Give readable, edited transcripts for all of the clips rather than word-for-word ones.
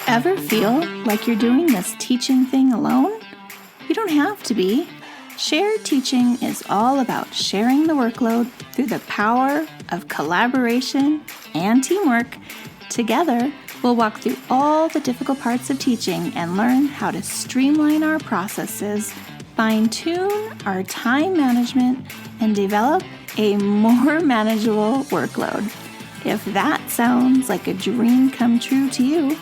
Ever feel like you're doing this teaching thing alone? You don't have to be. Shared teaching is all about sharing the workload through the power of collaboration and teamwork. Together, we'll walk through all the difficult parts of teaching and learn how to streamline our processes, fine-tune our time management, and develop a more manageable workload. If that sounds like a dream come true to you,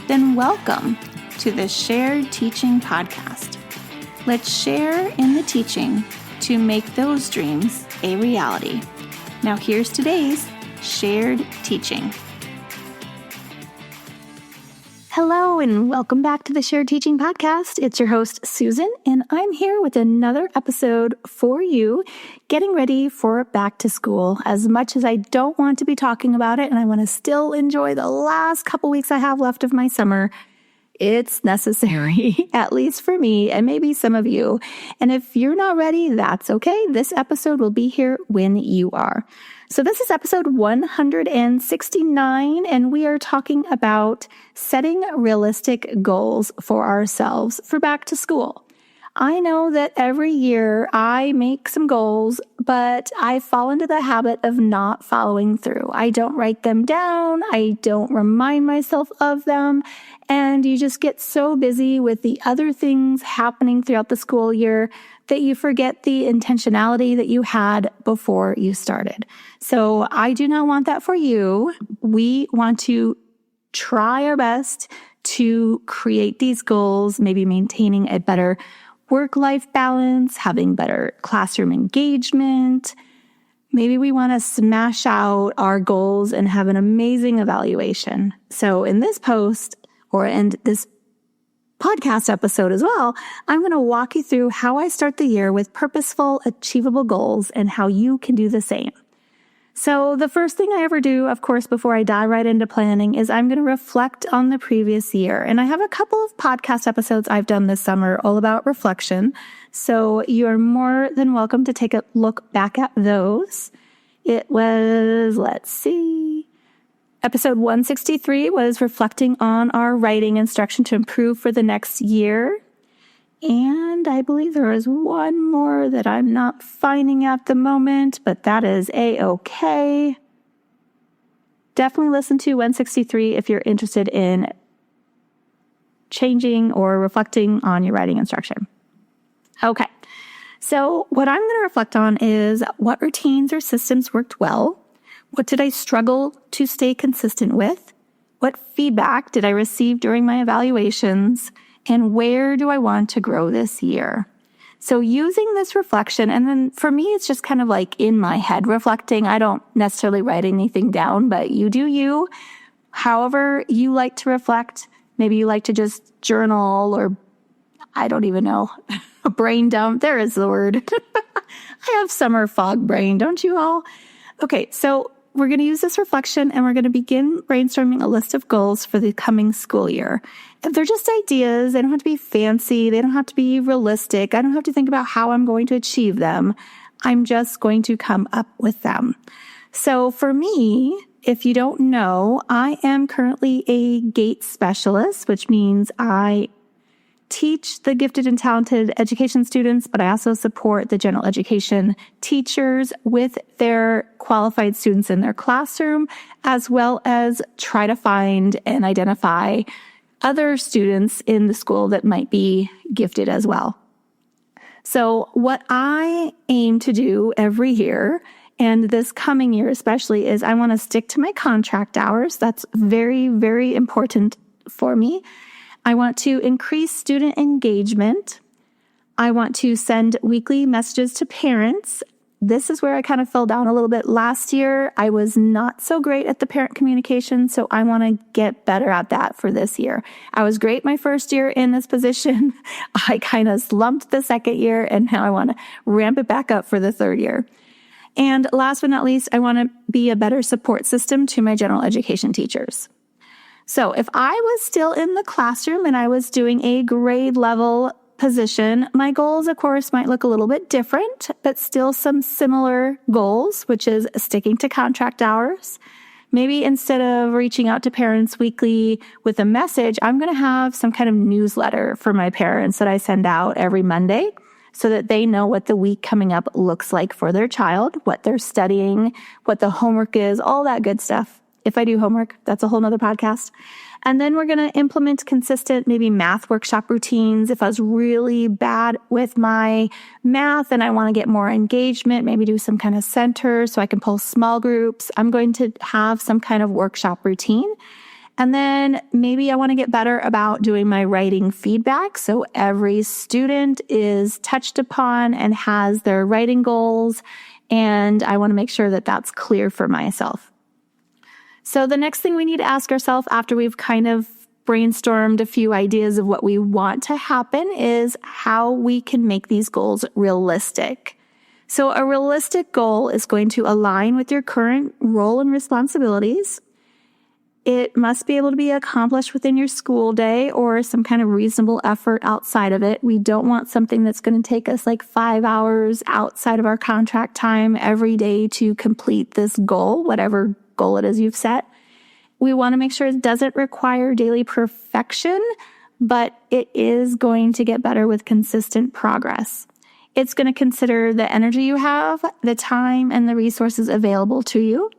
then welcome to the Shared Teaching Podcast. Let's share in the teaching to make those dreams a reality. Now here's today's Shared Teaching. Hello and welcome back to the Shared Teaching Podcast. It's your host, Susan, and I'm here with another episode for you, getting ready for back to school. As much as I don't want to be talking about it and I want to still enjoy the last couple weeks I have left of my summer, it's necessary, at least for me and maybe some of you. And if you're not ready, that's okay. This episode will be here when you are. So this is episode 169, and we are talking about setting realistic goals for ourselves for back to school. I know that every year I make some goals, but I fall into the habit of not following through. I don't write them down. I don't remind myself of them. And you just get so busy with the other things happening throughout the school year that you forget the intentionality that you had before you started. So I do not want that for you. We want to try our best to create these goals, maybe maintaining a better work-life balance, having better classroom engagement. Maybe we want to smash out our goals and have an amazing evaluation. So in this post, or in this podcast episode as well, I'm going to walk you through how I start the year with purposeful, achievable goals and how you can do the same. So the first thing I ever do, of course, before I dive right into planning is I'm going to reflect on the previous year. And I have a couple of podcast episodes I've done this summer all about reflection. So you're more than welcome to take a look back at those. It was, Episode 163 was reflecting on our writing instruction to improve for the next year. And I believe there is one more that I'm not finding at the moment, but that is A-okay. Definitely listen to 163 if you're interested in changing or reflecting on your writing instruction. Okay, so what I'm going to reflect on is what routines or systems worked well. What did I struggle to stay consistent with? What feedback did I receive during my evaluations? And where do I want to grow this year? So using this reflection, and then for me, it's just kind of like in my head reflecting. I don't necessarily write anything down, but you do you. However you like to reflect. Maybe you like to just journal, or I don't even know, a brain dump. There is the word. I have summer fog brain, don't you all? Okay, so we're going to use this reflection and we're going to begin brainstorming a list of goals for the coming school year. If they're just ideas, they don't have to be fancy, they don't have to be realistic. I don't have to think about how I'm going to achieve them. I'm just going to come up with them. So for me, if you don't know, I am currently a GATE specialist, which means I teach the gifted and talented education students, but I also support the general education teachers with their qualified students in their classroom, as well as try to find and identify other students in the school that might be gifted as well. So what I aim to do every year, and this coming year especially, is I want to stick to my contract hours. That's very, very important for me. I want to increase student engagement. I want to send weekly messages to parents. This is where I kind of fell down a little bit last year. I was not so great at the parent communication, so I want to get better at that for this year. I was great my first year in this position. I kind of slumped the second year, and now I want to ramp it back up for the third year. And last but not least, I want to be a better support system to my general education teachers. So if I was still in the classroom and I was doing a grade level position, my goals, of course, might look a little bit different, but still some similar goals, which is sticking to contract hours, maybe instead of reaching out to parents weekly with a message, I'm going to have some kind of newsletter for my parents that I send out every Monday so that they know what the week coming up looks like for their child, what they're studying, what the homework is, all that good stuff. If I do homework, that's a whole nother podcast. And then we're going to implement consistent, maybe math workshop routines. If I was really bad with my math and I want to get more engagement, maybe do some kind of center so I can pull small groups, I'm going to have some kind of workshop routine. And then maybe I want to get better about doing my writing feedback. So every student is touched upon and has their writing goals. And I want to make sure that that's clear for myself. So the next thing we need to ask ourselves after we've kind of brainstormed a few ideas of what we want to happen is how we can make these goals realistic. So a realistic goal is going to align with your current role and responsibilities. It must be able to be accomplished within your school day or some kind of reasonable effort outside of it. We don't want something that's going to take us like 5 hours outside of our contract time every day to complete this goal, whatever goal it is you've set. We want to make sure it doesn't require daily perfection, but it is going to get better with consistent progress. It's going to consider the energy you have, the time, and the resources available to you.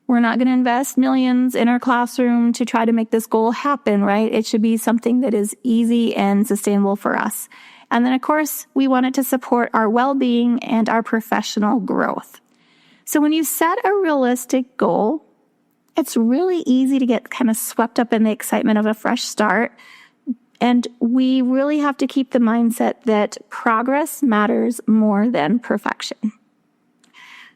We're not going to invest millions in our classroom to try to make this goal happen, right? It should be something that is easy and sustainable for us. And then, of course, we want it to support our well-being and our professional growth. So when you set a realistic goal, it's really easy to get kind of swept up in the excitement of a fresh start. And we really have to keep the mindset that progress matters more than perfection.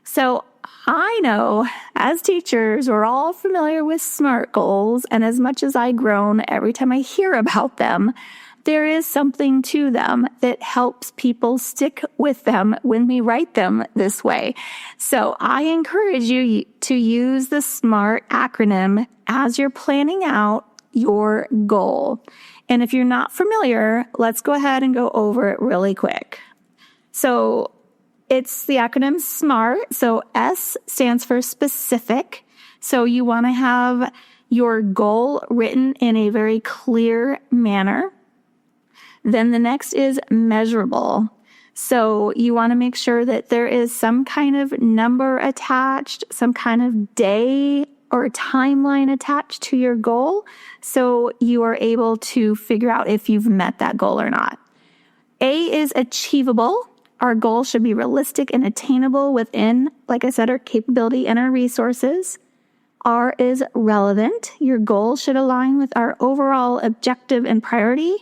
So I know as teachers, we're all familiar with SMART goals. And as much as I groan every time I hear about them, there is something to them that helps people stick with them when we write them this way. So I encourage you to use the SMART acronym as you're planning out your goal. And if you're not familiar, let's go ahead and go over it really quick. So it's the acronym SMART. So S stands for specific. So you want to have your goal written in a very clear manner. Then the next is measurable. So you want to make sure that there is some kind of number attached, some kind of day or timeline attached to your goal, so you are able to figure out if you've met that goal or not. A is achievable. Our goal should be realistic and attainable within, like I said, our capability and our resources. R is relevant. Your goal should align with our overall objective and priority,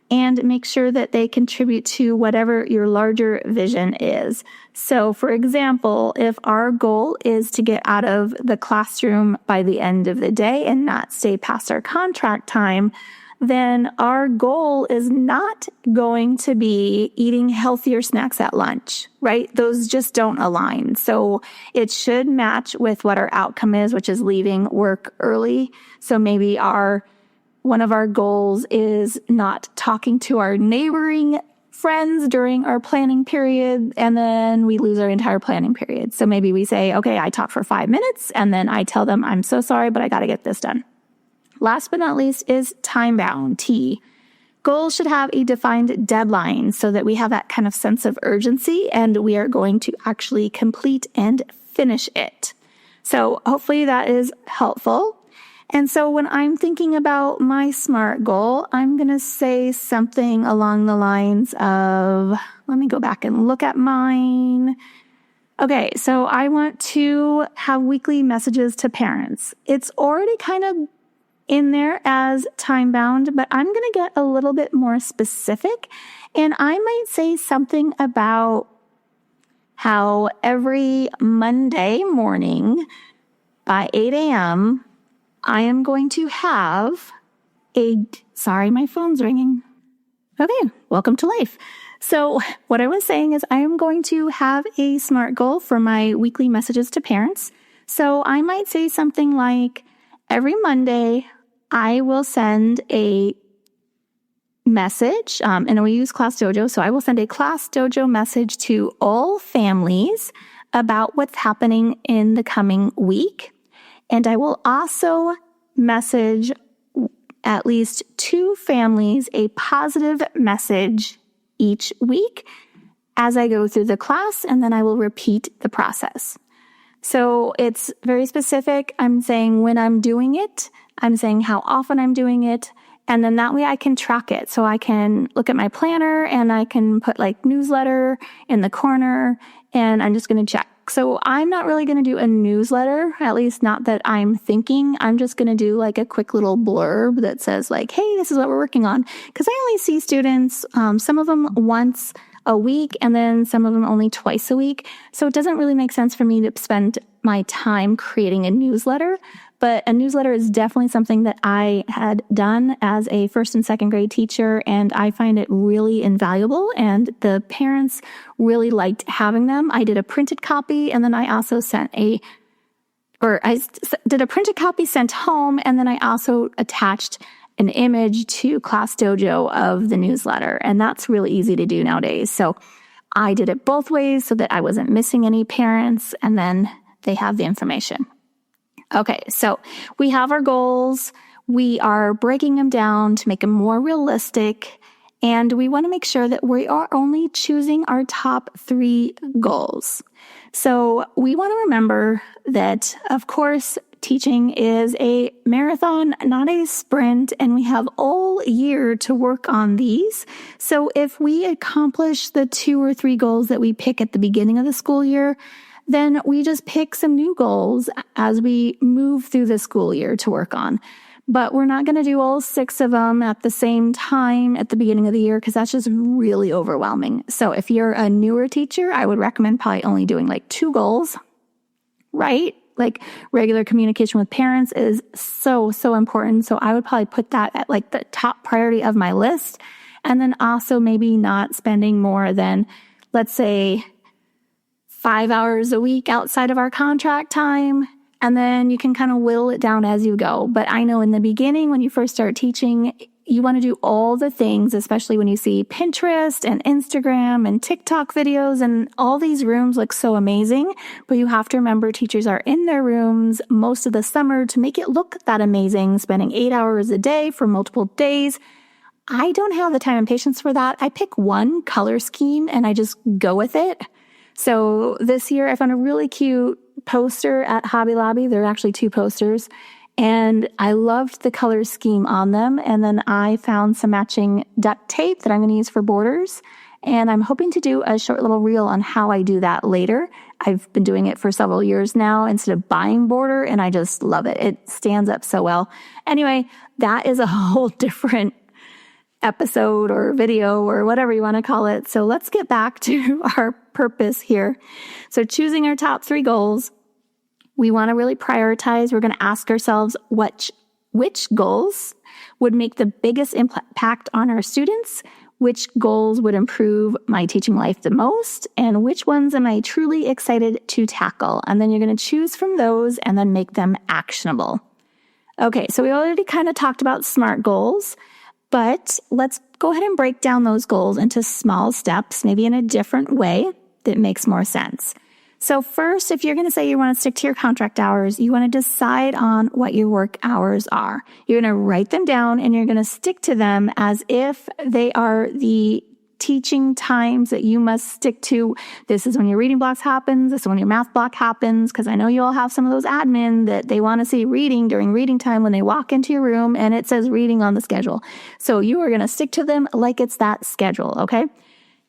and make sure that they contribute to whatever your larger vision is. So, for example, if our goal is to get out of the classroom by the end of the day and not stay past our contract time, then our goal is not going to be eating healthier snacks at lunch, right? Those just don't align. So it should match with what our outcome is, which is leaving work early. So maybe one of our goals is not talking to our neighboring friends during our planning period, and then we lose our entire planning period. So maybe we say, okay, I talk for 5 minutes, and then I tell them, I'm so sorry, but I got to get this done. Last but not least is time-bound, T. Goals should have a defined deadline so that we have that kind of sense of urgency, and we are going to actually complete and finish it. So hopefully that is helpful. And so when I'm thinking about my SMART goal, I'm going to say something along the lines of, let me go back and look at mine. Okay, so I want to have weekly messages to parents. It's already kind of in there as time-bound, but I'm going to get a little bit more specific. And I might say something about how every Monday morning by 8 a.m., I am going to have sorry, my phone's ringing. Okay, welcome to life. So what I was saying is I am going to have a SMART goal for my weekly messages to parents. So I might say something like, every Monday, I will send a message, and we use Class Dojo. So I will send a Class Dojo message to all families about what's happening in the coming week. And I will also message at least 2 families a positive message each week as I go through the class, and then I will repeat the process. So it's very specific. I'm saying when I'm doing it, I'm saying how often I'm doing it, and then that way I can track it. So I can look at my planner and I can put like newsletter in the corner, and I'm just going to check. So I'm not really going to do a newsletter, at least not that I'm thinking. I'm just going to do like a quick little blurb that says like, hey, this is what we're working on. Because I only see students, some of them once a week, and then some of them only twice a week. So it doesn't really make sense for me to spend my time creating a newsletter. But a newsletter is definitely something that I had done as a first and second grade teacher, and I find it really invaluable, and the parents really liked having them. I did a printed copy, and then I also did a printed copy sent home, and then I also attached an image to Class Dojo of the newsletter, and that's really easy to do nowadays. So I did it both ways so that I wasn't missing any parents, and then they have the information. Okay, so we have our goals. We are breaking them down to make them more realistic, and we want to make sure that we are only choosing our top 3 goals. So we want to remember that, of course, teaching is a marathon, not a sprint, and we have all year to work on these. So if we accomplish the 2 or 3 goals that we pick at the beginning of the school year, then we just pick some new goals as we move through the school year to work on. But we're not going to do all 6 of them at the same time at the beginning of the year, because that's just really overwhelming. So if you're a newer teacher, I would recommend probably only doing like 2 goals, right? Like regular communication with parents is so important. So I would probably put that at like the top priority of my list. And then also maybe not spending more than, let's say, 5 hours a week outside of our contract time, and then you can kind of whittle it down as you go. But I know in the beginning, when you first start teaching, you want to do all the things, especially when you see Pinterest and Instagram and TikTok videos, and all these rooms look so amazing. But you have to remember, teachers are in their rooms most of the summer to make it look that amazing, spending 8 hours a day for multiple days. I don't have the time and patience for that. I pick one color scheme and I just go with it. So this year I found a really cute poster at Hobby Lobby. There are actually 2 posters, and I loved the color scheme on them. And then I found some matching duct tape that I'm going to use for borders. And I'm hoping to do a short little reel on how I do that later. I've been doing it for several years now instead of buying border, and I just love it. It stands up so well. Anyway, that is a whole different episode or video or whatever you want to call it. So let's get back to our purpose here. So choosing our top 3 goals, we want to really prioritize. We're going to ask ourselves which goals would make the biggest impact on our students, which goals would improve my teaching life the most, and which ones am I truly excited to tackle. And then you're going to choose from those and then make them actionable. Okay, so we already kind of talked about SMART goals. But let's go ahead and break down those goals into small steps, maybe in a different way that makes more sense. So first, if you're going to say you want to stick to your contract hours, you want to decide on what your work hours are. You're going to write them down and you're going to stick to them as if they are the teaching times that you must stick to. This is when your reading blocks happens. This is when your math block happens. Because I know you all have some of those admin that they want to see reading during reading time when they walk into your room and it says reading on the schedule. So you are going to stick to them like it's that schedule, okay?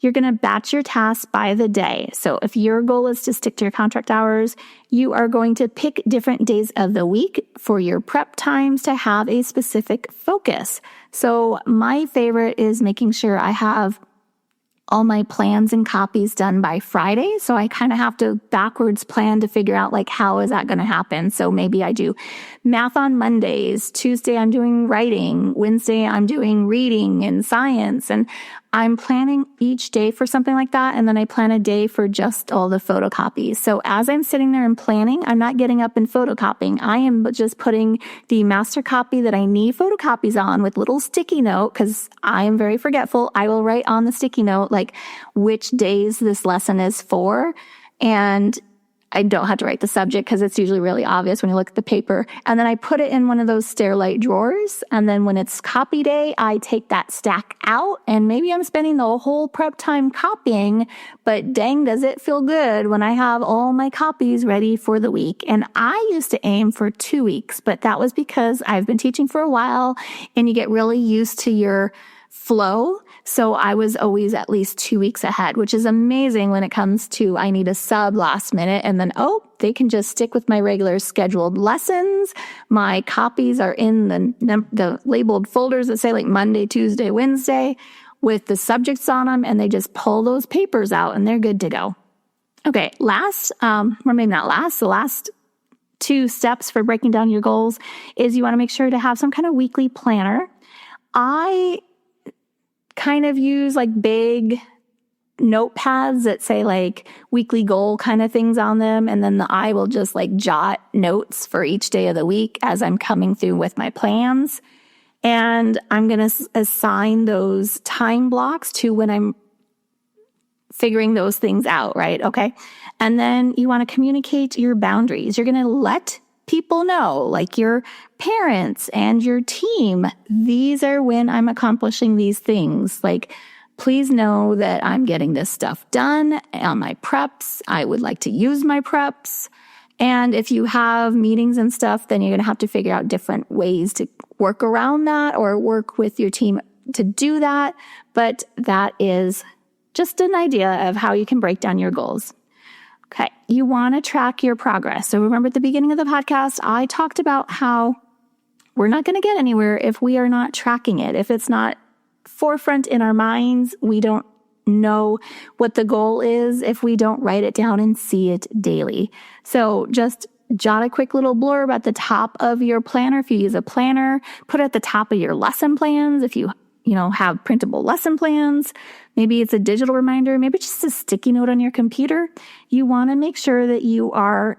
You're going to batch your tasks by the day. So if your goal is to stick to your contract hours, you are going to pick different days of the week for your prep times to have a specific focus. So my favorite is making sure I have all my plans and copies done by Friday. So I kind of have to backwards plan to figure out like, how is that going to happen? So maybe I do math on Mondays. Tuesday, I'm doing writing. Wednesday, I'm doing reading and science. And I'm planning each day for something like that. And then I plan a day for just all the photocopies. So as I'm sitting there and planning, I'm not getting up and photocopying. I am just putting the master copy that I need photocopies on with little sticky note, because I am very forgetful. I will write on the sticky note, like which days this lesson is for. And I don't have to write the subject because it's usually really obvious when you look at the paper. And then I put it in one of those Stairlight drawers. And then when it's copy day, I take that stack out, and maybe I'm spending the whole prep time copying, but dang, does it feel good when I have all my copies ready for the week. And I used to aim for 2 weeks, but that was because I've been teaching for a while and you get really used to your flow. So I was always at least 2 weeks ahead, which is amazing when it comes to I need a sub last minute, and then, they can just stick with my regular scheduled lessons. My copies are in the labeled folders that say like Monday, Tuesday, Wednesday with the subjects on them, and they just pull those papers out and they're good to go. Okay, or maybe not last, the last 2 steps for breaking down your goals is you want to make sure to have some kind of weekly planner. I kind of use like big notepads that say like weekly goal kind of things on them. And then I will just like jot notes for each day of the week as I'm coming through with my plans. And I'm going to assign those time blocks to when I'm figuring those things out, right? Okay. And then you want to communicate your boundaries. You're going to let people know, like your parents and your team, these are when I'm accomplishing these things. Like, please know that I'm getting this stuff done on my preps. I would like to use my preps. And if you have meetings and stuff, then you're going to have to figure out different ways to work around that or work with your team to do that. But that is just an idea of how you can break down your goals. Okay, you want to track your progress. So remember at the beginning of the podcast, I talked about how we're not going to get anywhere if we are not tracking it. If it's not forefront in our minds, we don't know what the goal is if we don't write it down and see it daily. So just jot a quick little blurb at the top of your planner. If you use a planner, put it at the top of your lesson plans. If you have printable lesson plans, maybe it's a digital reminder, maybe just a sticky note on your computer. You want to make sure that you are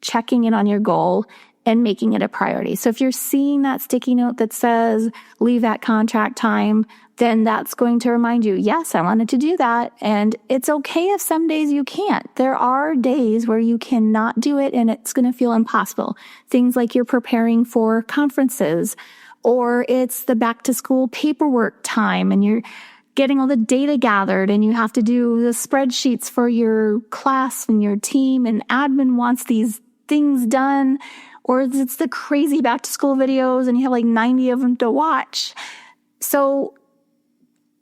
checking in on your goal and making it a priority. So if you're seeing that sticky note that says leave at contract time, then that's going to remind you, yes, I wanted to do that. And it's okay if some days you can't. There are days where you cannot do it and it's going to feel impossible. Things like you're preparing for conferences, or it's the back to school paperwork time and you're getting all the data gathered and you have to do the spreadsheets for your class and your team, and admin wants these things done, or it's the crazy back to school videos and you have like 90 of them to watch. So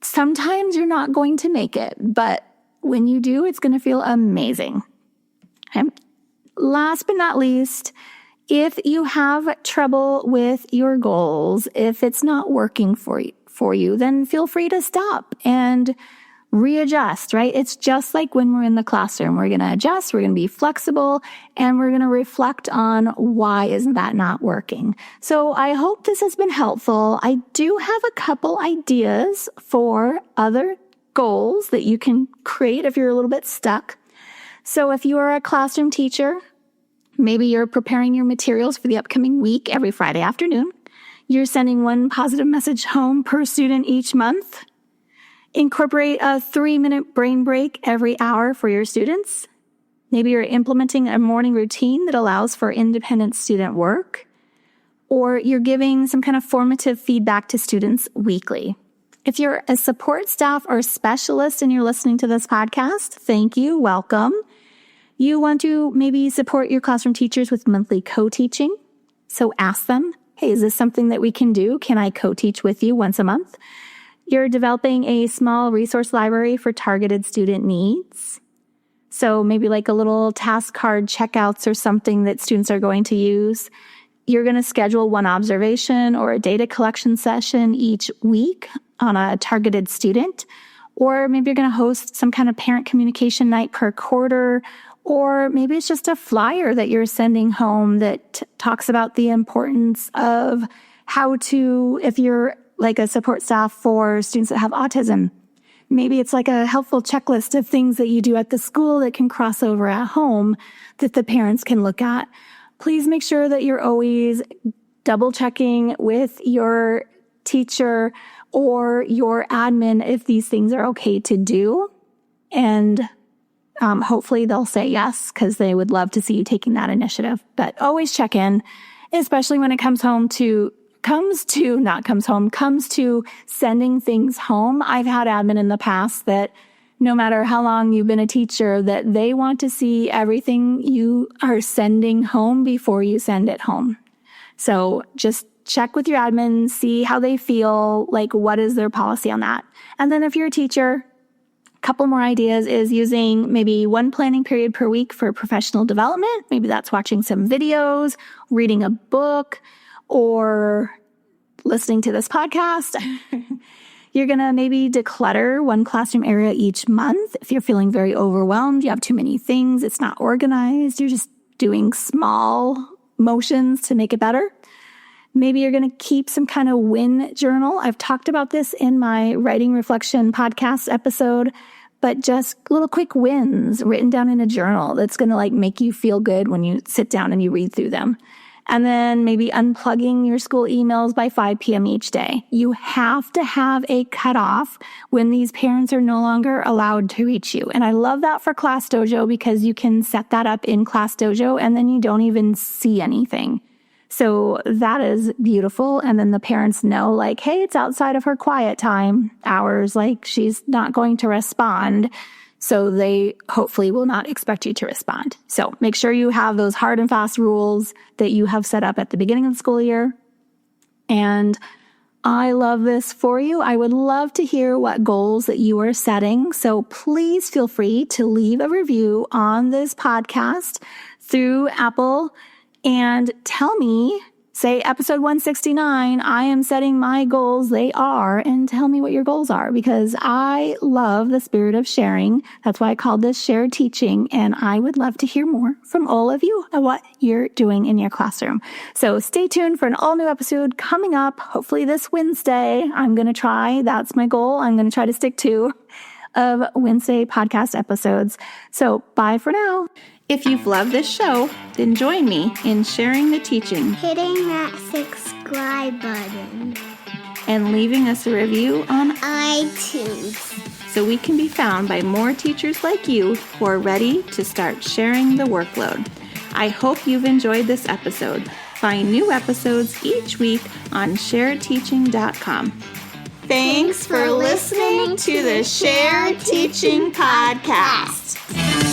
sometimes you're not going to make it, but when you do, it's going to feel amazing. Okay. Last but not least, if you have trouble with your goals, if it's not working for you, then feel free to stop and readjust, right? It's just like when we're in the classroom. We're going to adjust, we're going to be flexible, and we're going to reflect on why isn't that not working. So I hope this has been helpful. I do have a couple ideas for other goals that you can create if you're a little bit stuck. So if you are a classroom teacher, maybe you're preparing your materials for the upcoming week every Friday afternoon. You're sending one positive message home per student each month. Incorporate a 3-minute brain break every hour for your students. Maybe you're implementing a morning routine that allows for independent student work. Or you're giving some kind of formative feedback to students weekly. If you're a support staff or specialist and you're listening to this podcast, thank you, welcome. You want to maybe support your classroom teachers with monthly co-teaching. So ask them, hey, is this something that we can do? Can I co-teach with you once a month? You're developing a small resource library for targeted student needs. So maybe like a little task card checkouts or something that students are going to use. You're going to schedule one observation or a data collection session each week on a targeted student. Or maybe you're going to host some kind of parent communication night per quarter. Or maybe it's just a flyer that you're sending home that talks about the importance of how to, if you're like a support staff for students that have autism, maybe it's like a helpful checklist of things that you do at the school that can cross over at home that the parents can look at. Please make sure that you're always double checking with your teacher or your admin if these things are okay to do. And Hopefully they'll say yes because they would love to see you taking that initiative. But always check in, especially when it comes to sending things home. I've had admin in the past that no matter how long you've been a teacher, that they want to see everything you are sending home before you send it home. So just check with your admin, see how they feel, like what is their policy on that. And then if you're a teacher, a couple more ideas is using maybe one planning period per week for professional development. Maybe that's watching some videos, reading a book, or listening to this podcast. You're going to maybe declutter one classroom area each month. If you're feeling very overwhelmed, you have too many things, it's not organized, you're just doing small motions to make it better. Maybe you're going to keep some kind of win journal. I've talked about this in my Writing Reflection podcast episode, but just little quick wins written down in a journal that's going to make you feel good when you sit down and you read through them. And then maybe unplugging your school emails by 5 p.m. each day. You have to have a cutoff when these parents are no longer allowed to reach you. And I love that for Class Dojo because you can set that up in Class Dojo and then you don't even see anything. So that is beautiful. And then the parents know hey, it's outside of her quiet time hours. She's not going to respond. So they hopefully will not expect you to respond. So make sure you have those hard and fast rules that you have set up at the beginning of the school year. And I love this for you. I would love to hear what goals that you are setting. So please feel free to leave a review on this podcast through Apple and tell me, say episode 169, I am setting my goals, they are, and tell me what your goals are because I love the spirit of sharing. That's why I called this shared teaching, and I would love to hear more from all of you on what you're doing in your classroom. So stay tuned for an all-new episode coming up, hopefully this Wednesday. I'm going to try, that's my goal, I'm going to try to stick to, of Wednesday podcast episodes. So bye for now. If you've loved this show, then join me in sharing the teaching, hitting that subscribe button, and leaving us a review on iTunes so we can be found by more teachers like you who are ready to start sharing the workload. I hope you've enjoyed this episode. Find new episodes each week on sharedteaching.com. Thanks for listening to the Shared Teaching Podcast.